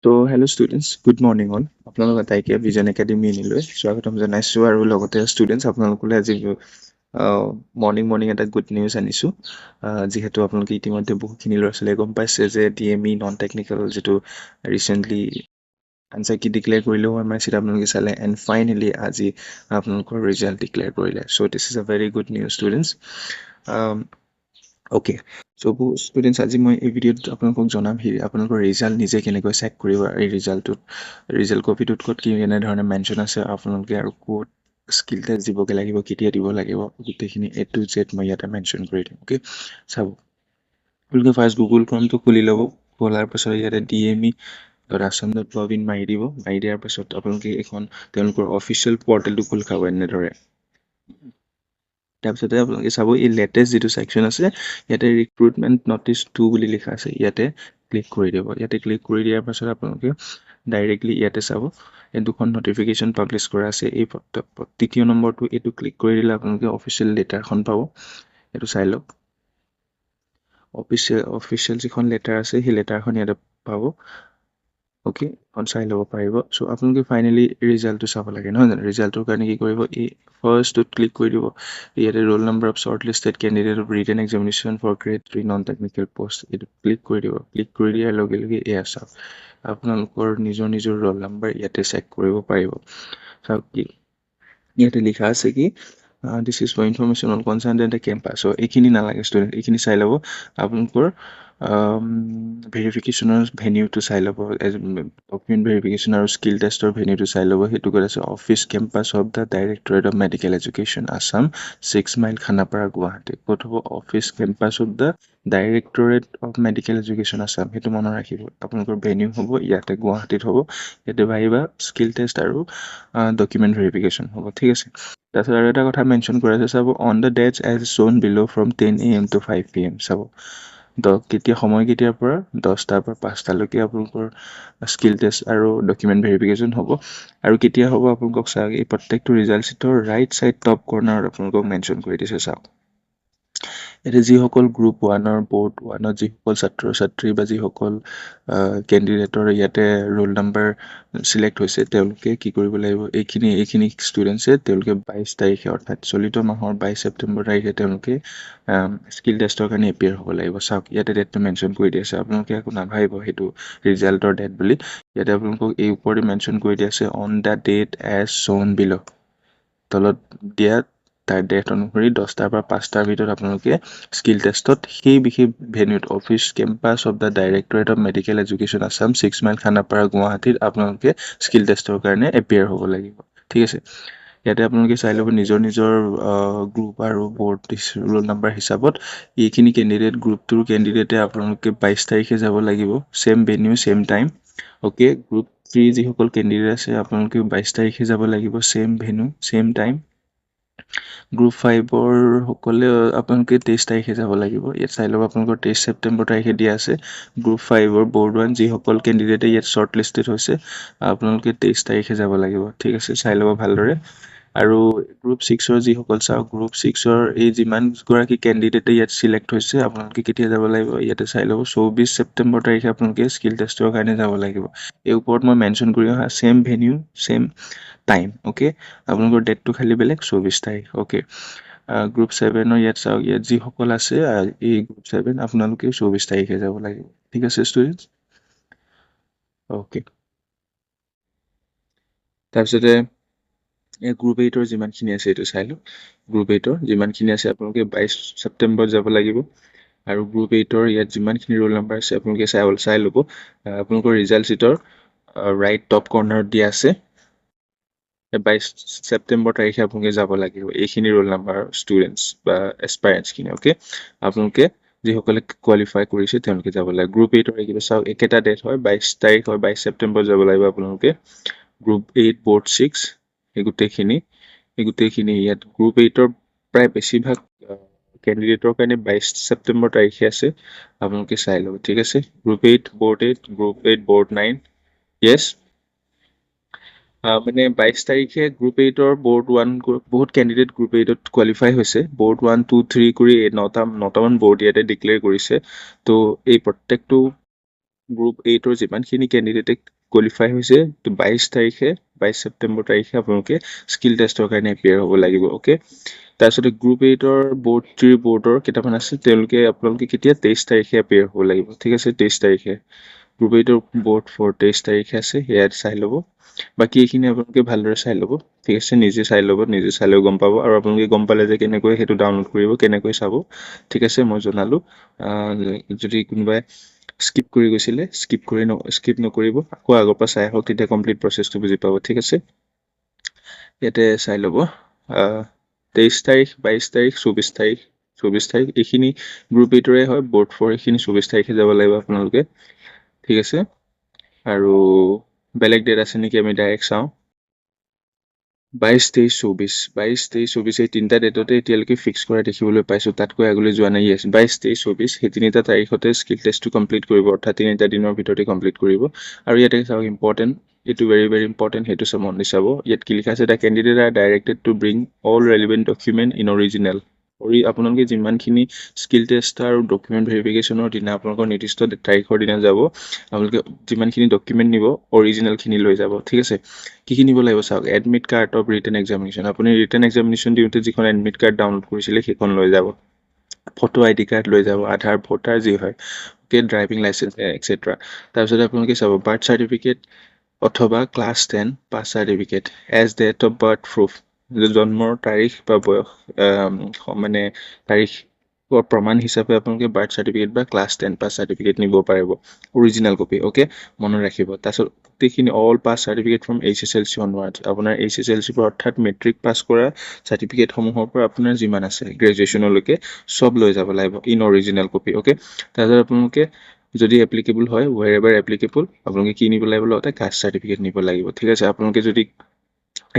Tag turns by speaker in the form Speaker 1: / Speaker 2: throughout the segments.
Speaker 1: তো hello' students good morning all আপোনালোক আটাইকে ভিজন একাডেমি এনিলৈ স্বাগতম জনাইছোঁ আৰু লগতে ষ্টুডেণ্টছ আপোনালোকলৈ আজি মৰ্ণিং এটা গুড নিউজ আনিছোঁ যিহেতু আপোনালোকে ইতিমধ্যে বহুতখিনি ল'ৰা ছোৱালীয়ে গম পাইছে যে DME নন টেকনিকেল যিটো ৰিচেণ্টলি আনচাৰ কি ডিক্লেয়াৰ কৰিলেও আমাৰ চিট আপোনালোকে চালে এণ্ড ফাইনেলি আজি আপোনালোকৰ ৰিজাল্ট ডিক্লেয়াৰ কৰিলে so' this is a very good news students okay so' students আজি মই এই ভিডিঅ'ত আপোনালোকক জনাম আপোনালোকৰ ৰিজাল্ট নিজে কেনেকৈ চেক কৰিব এই ৰিজাল্ট কপিটোত ক'ত কি কেনেধৰণে মেনশ্যন আছে আপোনালোকে আৰু ক'ত স্কিল টেষ্ট দিবগৈ লাগিব কেতিয়া দিব লাগিব গোটেইখিনি A to Z মই ইয়াতে মেনশ্যন কৰি দিম অ'কে চাব আপোনালোকে ফাৰ্ষ্ট গুগল ক্ৰমটো খুলি ল'ব খোলাৰ পাছত ইয়াতে DME.assam.gov মাৰি দিব মাৰি দিয়াৰ পাছত আপোনালোকে এখন তেওঁলোকৰ অফিচিয়েল পৰ্টেলটো খোল খাব এনেদৰে তাৰপিছতে আপোনালোকে চাব এই লেটেষ্ট যিটো ছেকশ্যন আছে ইয়াতে ৰিক্ৰুটমেণ্ট নটিচ 2 বুলি লিখা আছে ইয়াতে ক্লিক কৰি দিব ইয়াতে ক্লিক কৰি দিয়াৰ পাছত আপোনালোকে ডাইৰেক্টলি ইয়াতে চাব এই দুখন নটিফিকেশ্যন পাব্লিছ কৰা আছে এই তৃতীয় নম্বৰটো এইটো ক্লিক কৰি দিলে আপোনালোকে অফিচিয়েল লেটাৰখন পাব এইটো চাই লওক অফিচিয়েল যিখন লেটাৰ আছে সেই লেটাৰখন ইয়াতে পাব অ'কে এখন চাই ল'ব পাৰিব চ' আপোনালোকে ফাইনেলি ৰিজাল্টটো চাব লাগে নহয় জানো ৰিজাল্টটোৰ কাৰণে কি কৰিব এই ফাৰ্ষ্টটোত ক্লিক কৰি দিব ইয়াতে roll number of short listed candidate of written examination for grade 3 non technical post এইটো ক্লিক কৰি দিব ক্লিক কৰি দিয়াৰ লগে লগে এয়া চাওক আপোনালোকৰ নিজৰ ৰোল নম্বৰ ইয়াতে চেক কৰিব পাৰিব চাওক কি ইয়াতে লিখা আছে কি this is for information and concern at the campus so' এইখিনি নালাগে ষ্টুডেণ্ট এইখিনি চাই ল'ব আপোনালোকৰ ভেৰিফিকেশ্যনৰ ভেনিউটো চাই ল'ব ডকুমেণ্ট ভেৰিফিকেশ্যন আৰু স্কিল টেষ্টৰ ভেনিউটো চাই ল'ব সেইটো ক'ত আছে office campus of the directorate of medical education Assam 6 mile Khanapara Guwahati ক'ত হ'ব office campus of the directorate of medical education Assam সেইটো মনত ৰাখিব আপোনালোকৰ ভেনিউ হ'ব ইয়াতে গুৱাহাটীত হ'ব ইয়াতে পাৰিবা স্কিল টেষ্ট আৰু ডকুমেণ্ট ভেৰিফিকেশ্যন হ'ব ঠিক আছে তাৰপিছত আৰু এটা কথা মেনশ্যন কৰা আছে চাব on the dates as shown below' from 10 AM to 5 PM চাব কেতিয়াৰ পৰা 10টাৰ পৰা 5টালৈকে আপোনালোকৰ স্কিল টেষ্ট আৰু ডকুমেণ্ট ভেৰিফিকেশ্যন হ'ব আৰু কেতিয়া হ'ব আপোনালোকক চাওক এই প্ৰত্যেকটো ৰিজাল্ট শ্বীটৰ ৰাইট ছাইড টপ কৰ্নাৰত আপোনালোকক মেনশ্যন কৰি দিছে চাওক এতিয়া যিসকল গ্ৰুপ 1ৰ বৰ্ড 1ত যিসকল ছাত্ৰ ছাত্ৰী বা যিসকল কেণ্ডিডেটৰ ইয়াতে ৰোল নম্বৰ চিলেক্ট হৈছে তেওঁলোকে কি কৰিব লাগিব এইখিনি ষ্টুডেণ্টছে তেওঁলোকে 22 তাৰিখে অৰ্থাৎ চলিত মাহৰ 22 ছেপ্টেম্বৰ তাৰিখে তেওঁলোকে স্কিল টেষ্টৰ কাৰণে এপিয়াৰ হ'ব লাগিব চাওক ইয়াতে ডেটটো মেনশ্যন কৰি দি আছে আপোনালোকে একো নাভাবিব সেইটো ৰিজাল্টৰ ডেট বুলি ইয়াতে আপোনালোকক এই ওপৰতে মেনশ্যন কৰি দি আছে on the date as shown below' তলত দিয়া তাৰ ডেট অনুসৰি 10টাৰ পৰা 5টাৰ ভিতৰত আপোনালোকে স্কিল টেষ্টত সেই বিশেষ ভেনিউত office campus of the directorate of medical education Assam 6 mile Khanapara গুৱাহাটীত আপোনালোকে স্কিল টেষ্টৰ কাৰণে এপিয়াৰ হ'ব লাগিব ঠিক আছে ইয়াতে আপোনালোকে চাই ল'ব নিজৰ গ্ৰুপ আৰু বৰ্ড ৰোল নম্বৰ হিচাপত এইখিনি কেণ্ডিডেট গ্ৰুপটোৰ কেণ্ডিডেটে আপোনালোকে 22 তাৰিখে যাব লাগিব same venue same time okay group 3 যিসকল কেণ্ডিডেট আছে আপোনালোকে 22 তাৰিখে যাব লাগিব same venue same time group 5ৰ সকলে আপোনালোকে 23 তাৰিখে যাব লাগিব ইয়াত চাই ল'ব আপোনালোকৰ 23 ছেপ্টেম্বৰ তাৰিখে দিয়া আছে গ্ৰুপ 5ৰ বৰ্ড 1 যিসকল কেণ্ডিডেটে ইয়াত শ্বৰ্ট লিষ্টেড হৈছে আপোনালোকে 23 তাৰিখে যাব লাগিব ঠিক আছে চাই ল'ব ভালদৰে আৰু গ্ৰুপ 6ৰ যিসকল চাওক গ্ৰুপ 6ৰ এই যিমানগৰাকী কেণ্ডিডেটে ইয়াত চিলেক্ট হৈছে আপোনালোকে কেতিয়া যাব লাগিব ইয়াতে চাই ল'ব 24 ছেপ্টেম্বৰ তাৰিখে আপোনালোকে স্কিল টেষ্টৰ কাৰণে যাব লাগিব এই ওপৰত মই মেনশ্যন কৰি অহা same venue same time okay আপোনালোকৰ ডেটটো খালি বেলেগ 24 তাৰিখ অ'কে গ্ৰুপ 7ৰ ইয়াত চাওক ইয়াত যিসকল আছে এই গ্ৰুপ 7 আপোনালোকে 24 তাৰিখে যাব লাগিব ঠিক আছে ষ্টুডেণ্টছ অ'কে তাৰপিছতে গ্ৰুপ 8ৰ যিমানখিনি আছে এইটো চাই লওক গ্ৰুপ 8ৰ যিমানখিনি আছে আপোনালোকে 22 ছেপ্টেম্বৰত যাব লাগিব আৰু গ্ৰুপ 8ৰ ইয়াত যিমানখিনি ৰোল নম্বৰ আছে আপোনালোকে চাই ল'ব আপোনালোকৰ ৰিজাল্ট শ্বীটৰ ৰাইট টপ কৰ্নাৰত দিয়া আছে 22 ছেপ্টেম্বৰ তাৰিখে আপোনালোকে যাব লাগিব এইখিনি ৰোল নম্বৰ ষ্টুডেণ্টছ বা এছপাইৰেণ্টছখিনি অ'কে আপোনালোকে যিসকলে কোৱালিফাই কৰিছে তেওঁলোকে যাব লাগে গ্ৰুপ 8ৰ এইকেইটা চাওক একেটা ডেট হয় 22 তাৰিখ হয় 22 ছেপ্টেম্বৰ যাব লাগিব আপোনালোকে গ্ৰুপ 8 বৰ্ড 6 এই গোটেইখিনি ইয়াত গ্ৰুপ 8ৰ প্ৰায় বেছিভাগ কেণ্ডিডেটৰ কাৰণে 22 ছেপ্টেম্বৰ তাৰিখে আছে আপোনালোকে চাই ল'ব ঠিক আছে গ্ৰুপ 8 বৰ্ড 8 গ্ৰুপ 8 বৰ্ড 9 য়েছ মানে 22 তাৰিখে গ্ৰুপ 8ৰ বৰ্ড 1 বহুত কেণ্ডিডেট গ্ৰুপ 8ত কোৱালিফাই হৈছে বৰ্ড 1 2 3 কৰি 9টামান বৰ্ড ইয়াতে ডিক্লেয়াৰ কৰিছে তো এই প্ৰত্যেকটো গ্ৰুপ 8ৰ যিমানখিনি কেণ্ডিডেটে কোৱালিফাই হৈছে তো 22 ছেপ্টেম্বৰ তাৰিখে আপোনালোকে স্কিল টেষ্টৰ কাৰণে এপিয়াৰ হ'ব লাগিব অ'কে তাৰপিছতে গ্ৰুপ 8ৰ বৰ্ডৰ কেইটামান আছে আপোনালোকে কেতিয়া 23 তাৰিখে এপিয়াৰ হ'ব লাগিব ঠিক আছে 23 তাৰিখে গ্ৰুপ 8ৰ বৰ্ড 23 তাৰিখে আছে সেয়া চাই ল'ব বাকী এইখিনি আপোনালোকে ভালদৰে চাই ল'ব ঠিক আছে নিজে চাই ল'ব নিজে চালেও গম পাব আৰু আপোনালোকে গম পালে যে কেনেকৈ সেইটো ডাউনলোড কৰিব কেনেকৈ চাব ঠিক আছে মই জনালোঁ যদি কোনোবাই স্কিপ কৰি গৈছিলে স্কিপ নকৰিব আকৌ আগৰ পৰা চাই আহক তেতিয়া কমপ্লিট প্ৰচেছটো বুজি পাব ঠিক আছে ইয়াতে চাই ল'ব 23 তাৰিখ 22 তাৰিখ 24 তাৰিখ এইখিনি গ্ৰুপ 8ৰে হয় বৰ্ড 4 এইখিনি 24 তাৰিখে যাব লাগিব আপোনালোকে ঠিক আছে আৰু বেলেগ ডেট আছে নেকি আমি ডাইৰেক্ট চাওঁ 22 23 24 এই তিনিটা ডেটতে এতিয়ালৈকে ফিক্স কৰা দেখিবলৈ পাইছোঁ তাতকৈ আগলৈ যোৱা নাই 22 23 24 সেই তিনিটা তাৰিখতে স্কিল টেষ্টটো কমপ্লিট কৰিব অৰ্থাৎ তিনিটা দিনৰ ভিতৰতে কমপ্লিট কৰিব আৰু ইয়াতে চাওক ইম্পৰ্টেণ্ট এইটো ভেৰি ভেৰি ইম্পৰ্টেণ্ট সেইটো মন দি চাব ইয়াত কি লিখা আছে the candidate R directed two bring all relevant document in original আপোনালোকে যিমানখিনি স্কিল টেষ্ট আৰু ডকুমেণ্ট ভেৰিফিকেশ্যনৰ দিনা আপোনালোকৰ নিৰ্দিষ্ট তাৰিখৰ দিনা যাব আপোনালোকে যিমানখিনি ডকুমেণ্ট নিব অৰিজিনেলখিনি লৈ যাব ঠিক আছে কি নিব লাগিব চাওক admit card of written examination আপুনি ৰিটেন এক্সামিনেশ্যন দিওঁতে যিখন এডমিট কাৰ্ড ডাউনলোড কৰিছিলে সেইখন লৈ যাব ফটো ID কাৰ্ড লৈ যাব আধাৰ ভোটাৰ যি হয় অ'কে ড্ৰাইভিং লাইচেঞ্চ এক্সেট্ৰা তাৰপিছত আপোনালোকে চাব বাৰ্থ চাৰ্টিফিকেট অথবা class 10 pass certificate as date of birth proof জন্মৰ তাৰিখ বা বয়স মানে তাৰিখৰ প্ৰমাণ হিচাপে আপোনালোকে বাৰ্থ চাৰ্টিফিকেট বা ক্লাছ 10 পাছ চাৰ্টিফিকেট নিব পাৰিব অৰিজিনেল কপি অ'কে মনত ৰাখিব তাৰপিছত গোটেইখিনি all pass certificate from HSLC onwards আপোনাৰ HSLC পৰা অৰ্থাৎ মেট্ৰিক পাছ কৰা চাৰ্টিফিকেটসমূহৰ পৰা আপোনাৰ যিমান আছে গ্ৰেজুৱেশ্যনলৈকে চব লৈ যাব লাগিব ইন অৰিজিনেল কপি অ'কে তাৰপিছত আপোনালোকে যদি এপ্লিকেবল হয় ৱেৰ এভাৰ এপ্লিকেবল আপোনালোকে কি নিব লাগিব লগতে কাষ্ট চাৰ্টিফিকেট নিব লাগিব ঠিক আছে আপোনালোকে যদি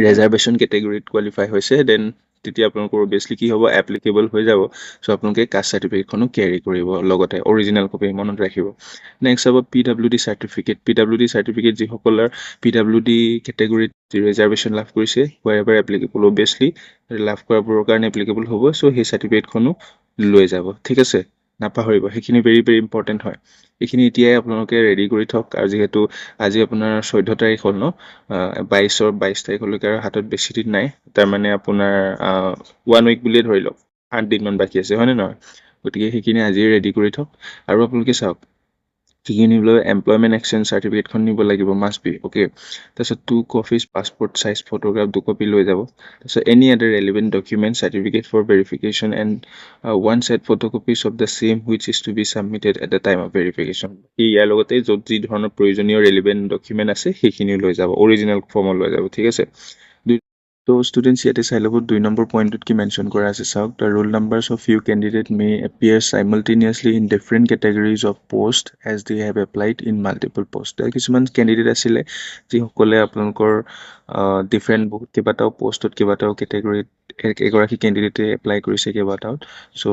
Speaker 1: ৰিজাৰ্ভেশ্যন কেটেগৰীত কোৱালিফাই হৈছে দেন তেতিয়া আপোনালোকৰ অভিয়াছলি কি হ'ব এপ্লিকেবল হৈ যাব চ' আপোনালোকে কাষ্ট চাৰ্টিফিকেটখনো কেৰি কৰিব লগতে অৰিজিনেল কপি মনত ৰাখিব নেক্সট হ'ব PWD চাৰ্টিফিকেট PWD চাৰ্টিফিকেট যিসকলৰ PWD কেটেগৰীত ৰিজাৰ্ভেশ্যন লাভ কৰিছে ৱেৰ এভাৰ এপ্লিকেবল অভিয়াছলি লাভ কৰাবোৰৰ কাৰণে এপ্লিকেবল হ'ব চ' সেই চাৰ্টিফিকেটখনো লৈ যাব ঠিক আছে নাপাহৰিব সেইখিনি ভেৰি ভেৰি ইম্পৰ্টেণ্ট হয় এইখিনি এতিয়াই আপোনালোকে ৰেডি কৰি থওক আৰু যিহেতু আজি আপোনাৰ 14 তাৰিখ হ'ল ন 22 তাৰিখলৈকে আৰু হাতত বেছি দিন নাই তাৰমানে আপোনাৰ 1 উইক বুলিয়ে ধৰি লওক 8 দিনমান বাকী আছে হয়নে নহয় গতিকে সেইখিনি আজিয়ে ৰেডি কৰি থওক আৰু আপোনালোকে চাওক কি নিব লাগিব এমপ্লয়মেণ্ট এক্সচেঞ্জ চাৰ্টিফিকেটখন নিব লাগিব মাষ্ট বি অ'কে তাৰপিছত 2 copies passport size photograph 2 copy লৈ যাব তাৰপিছত any other relevant document certificate for verification and 1 set photocopies of the same which is to be submitted at the time of verification ইয়াৰ লগতে য'ত যি ধৰণৰ প্ৰয়োজনীয় relevant document আছে সেইখিনিও লৈ যাব অৰিজিনেল ফৰ্মত লৈ যাব ঠিক আছে তো ষ্টুডেণ্টছ ইয়াতে চাই ল'ব 2 নম্বৰ পইণ্টত কি মেনশ্যন কৰা আছে চাওক the roll numbers of you candidate may appear simultaneously in different categories of post as they have applied in multiple post কিছুমান কেণ্ডিডেট আছিলে যিসকলে আপোনালোকৰ ডিফাৰেণ্ট বহুত কেইবাটাও পোষ্টত কেইবাটাও কেটেগৰীত এগৰাকী কেণ্ডিডেটে এপ্লাই কৰিছে কেইবাটাও চ'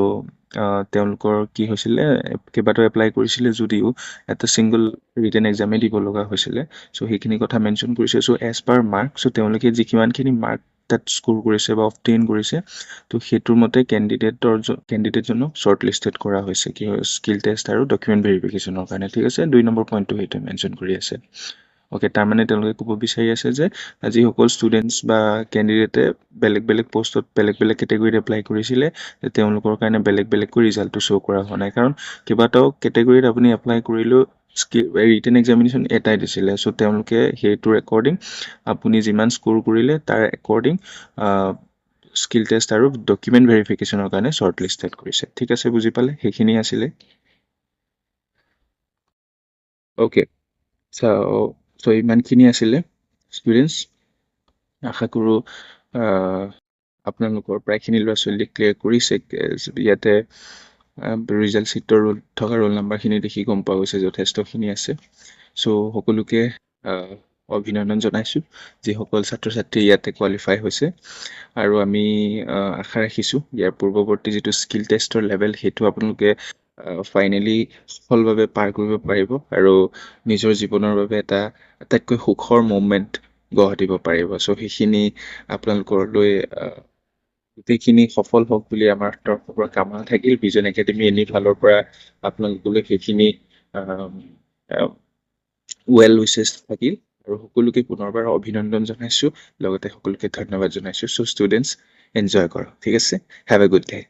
Speaker 1: তেওঁলোকৰ কি হৈছিলে কেইবাটাও এপ্লাই কৰিছিলে যদিও এটা ছিংগল ৰিটেন এক্সামে দিব লগা হৈছিলে চ' সেইখিনি কথা মেনশ্যন কৰিছে চ' এজ পাৰ মাৰ্ক চ' তেওঁলোকে যিমানখিনি মাৰ্ক তাত স্ক'ৰ কৰিছে বা অবটেইন কৰিছে তো সেইটোৰ মতে কেণ্ডিডেটজনক শ্বৰ্ট লিষ্টেড কৰা হৈছে কি হয় স্কিল টেষ্ট আৰু ডকুমেণ্ট ভেৰিফিকেশ্যনৰ কাৰণে ঠিক আছে 2 নম্বৰ পইণ্টটো সেইটো মেনশ্যন কৰি আছে অ'কে তাৰমানে তেওঁলোকে ক'ব বিচাৰি আছে যে যিসকল ষ্টুডেণ্টছ বা কেণ্ডিডেটে বেলেগ বেলেগ পোষ্টত বেলেগ বেলেগ কেটেগৰীত এপ্লাই কৰিছিলে তেওঁলোকৰ কাৰণে বেলেগ বেলেগকৈ ৰিজাল্টটো শ্ব' কৰা হোৱা নাই কাৰণ কেইবাটাও কেটেগৰীত আপুনি এপ্লাই কৰিলেও ৰিটেন এক্সামিনেশ্যন এটাই দিছিলে চ' তেওঁলোকে সেইটোৰ একৰ্ডিং আপুনি যিমান স্ক'ৰ কৰিলে তাৰ একৰ্ডিং স্কিল টেষ্ট আৰু ডকুমেণ্ট ভেৰিফিকেশ্যনৰ কাৰণে শ্বৰ্ট লিষ্টেড কৰিছে ঠিক আছে বুজি পালে সেইখিনি আছিলে অ'কে চ' ইমানখিনি আছিলে ষ্টুডেণ্টছ আশা কৰোঁ আপোনালোকৰ প্ৰায়খিনি ল'ৰা ছোৱালী ক্লিয়াৰ কৰিছে ইয়াতে ৰিজাল্ট শ্বীটৰ থকা ৰোল নাম্বাৰখিনি দেখি গম পোৱা গৈছে যথেষ্টখিনি আছে চ' সকলোকে অভিনন্দন জনাইছোঁ যিসকল ছাত্ৰ ছাত্ৰী ইয়াতে কোৱালিফাই হৈছে আৰু আমি আশা ৰাখিছোঁ ইয়াৰ পূৰ্বৱৰ্তী যিটো স্কিল টেষ্টৰ লেভেল সেইটো আপোনালোকে ফাইনেলি সফলভাৱে পাৰ কৰিব পাৰিব আৰু নিজৰ জীৱনৰ বাবে এটা আটাইতকৈ সুখৰ মুভমেণ্ট গঢ় দিব পাৰিব চ' সেইখিনি আপোনালোকলৈ গোটেইখিনি সফল হওক বুলি আমাৰ তৰফৰ পৰা কামনা থাকিল ভিজন একাডেমি এনি ফালৰ পৰা আপোনালোকলৈ সেইখিনি ৱেল উইচেছ থাকিল আৰু সকলোকে পুনৰবাৰ অভিনন্দন জনাইছোঁ লগতে সকলোকে ধন্যবাদ জনাইছোঁ চ' ষ্টুডেণ্টছ এনজয় কৰক ঠিক আছে হেভ এ গুড ডে